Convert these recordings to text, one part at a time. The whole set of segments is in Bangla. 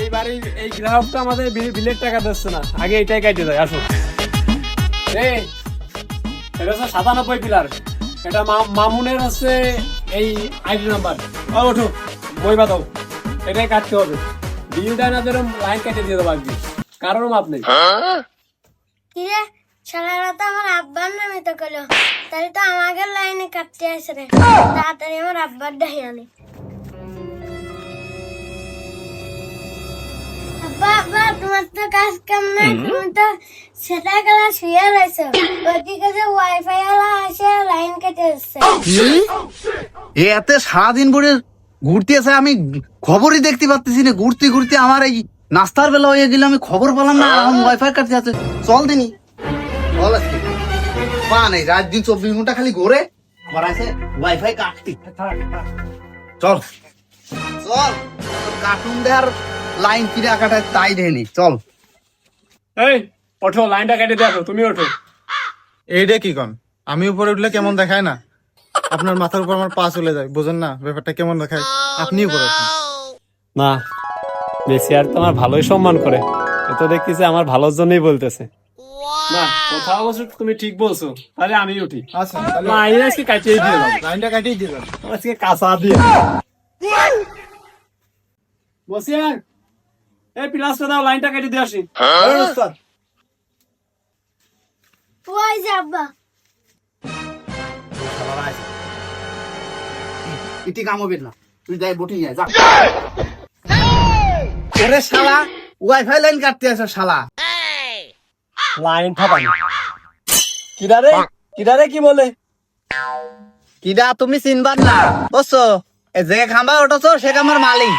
এইবারে এই গ্রাহকটা আমাদের বিলের টাকা দিচ্ছে না, আগে এটাই কাটে যায়। আসো এই, এটা হচ্ছে 97 পিলার, এটা মামুনের হচ্ছে এই আইডি নাম্বার। ওঠো বইবা দাও, এটাই কাটতে হবে। বিলটা না ধরো লাইন কেটে দিয়ে দেবো আজকে, কারোর মাপ নেই। কিরে শালারা তো আমার আব্বার নামে তো কইলো, তাহলে তো আমাকে লাইনে কাটতে আসে রে। তাড়াতাড়ি আমার আব্বার ডাহি আনে। আব্বা আব্বা, তোমার তো কাজ কাম নাই, তুমি তো সেটা গেলা শুয়ে রয়েছো। ওদিকে যে ওয়াইফাই ওয়ালা আসে লাইন কেটে আসছে। এতে সারাদিন ভরে ঘুরতে আছে, আমি খবরই দেখতে পাচ্ছি না। ঘুরতে ঘুরতে আমার এই নাস্তার বেলা হয়ে গেলে, আমি খবর পেলাম না। এখন ওয়াইফাই কাটতে আছে। চল দিনি, চল আজকে পা নেই, রাত দিন 24 ঘন্টা খালি ঘুরে আমার আছে ওয়াইফাই কাটতে। চল চল, কার্টুন দেয়ার লাইন কিনে কাটায় তাই দেয়নি। চল এই ওঠো, লাইনটা কেটে দেখো, তুমি ওঠো। এইটা কি কন? আমি উপরে উঠলে কেমন দেখায় না? আপনার মাথার উপর আমার পা চলে যায়, বুঝেন না ব্যাপারটা কেমন দেখায়? আপনি উপরে উঠুন। না, মেসি আর তোমার ভালোই সম্মান করে, এ তো দেখতেছি আমার ভালোর জন্যই বলতেছে। না, কোথাও অবশ্য তুমি ঠিক বলছো, তাহলে আমি উঠি। আচ্ছা তাহলে লাইন আজকে কাটিয়ে দিয়ে দাও, লাইনটা কাটিয়ে দিয়ে যান। আজকে কাঁচা দিয়ে বসি। আর এই প্লাসটা দাও, লাইনটা কেটে দিয়ে আসি। ওই যে আব্বা, ইতি কাম হবে না, তুই যাই বটি নিয়ে যা। ওরে শালা, ওয়াইফাই লাইন কাটতে আছে শালা। লাইন ঠাপানি কিদারে কিদারে কি বলে? কিডা তুমি চিনবার না? বুঝছো, যে খাম্বা উঠছো সে আমার মালিক।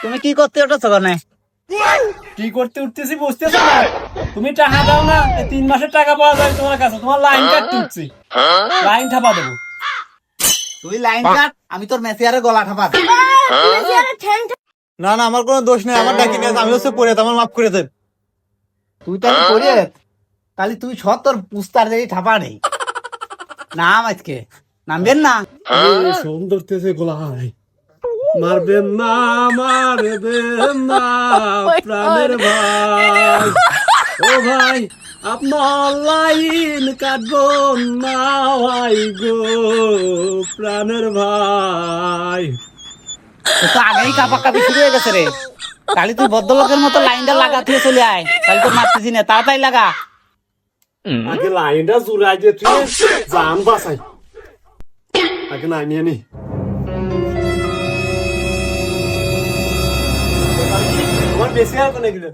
তুমি কি করতে উঠছো কেন? কি করতে উঠতেছি বুঝতেছো না? তুমি টাকা দাও না, 3 মাসের টাকা পাওয়া যায় তোমার কাছে, তোমার লাইন কাটতে উঠছি, লাইন ঠাপা দেবো। তুই লাইন কাট, আমি তোর মেসিয়ারে গলা ঠাপা। তুমি কি আরে ঠ্যাং না না, আমার কোনো দোষ নেই, আমার ডাকি নিয়ে আমি হচ্ছে পড়ে, আমার মাফ করে দেন। তুই তাহলে করে তাহলে তুই সব তোর পুস্তার যে ঠাপা নেই। নাম আজকে নামবেন না। সুন্দর তেছে গোলাই মারবেন না, মারবেন না প্রাণের ভাই। ও ভাই, আপনার লাইন কাটবো না ভাই গো, প্রাণের ভাই। তো আগেই কাপা কাপি শুরু হয়ে গেছে রে। তাহলে তুই ভদ্রলোকের মতো লাইনটা লাগাতে চলে আয়, তাহলে তোর মারতেছি না, তাড়াতাড়ি লাগা। আগে লাইনটা জুড়াই দিয়ে তুই জান বাঁচাই, আগে নাই নিয়ে নি। তোমার বেশি আর কোনে গেলে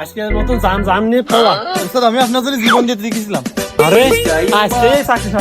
আজকের মতন জান জান নিয়ে পাওয়া। ওস্তাদ, আমি আপনার জন্য জীবন দিতে দেখেছিলাম। আরে আজকে সাকসেস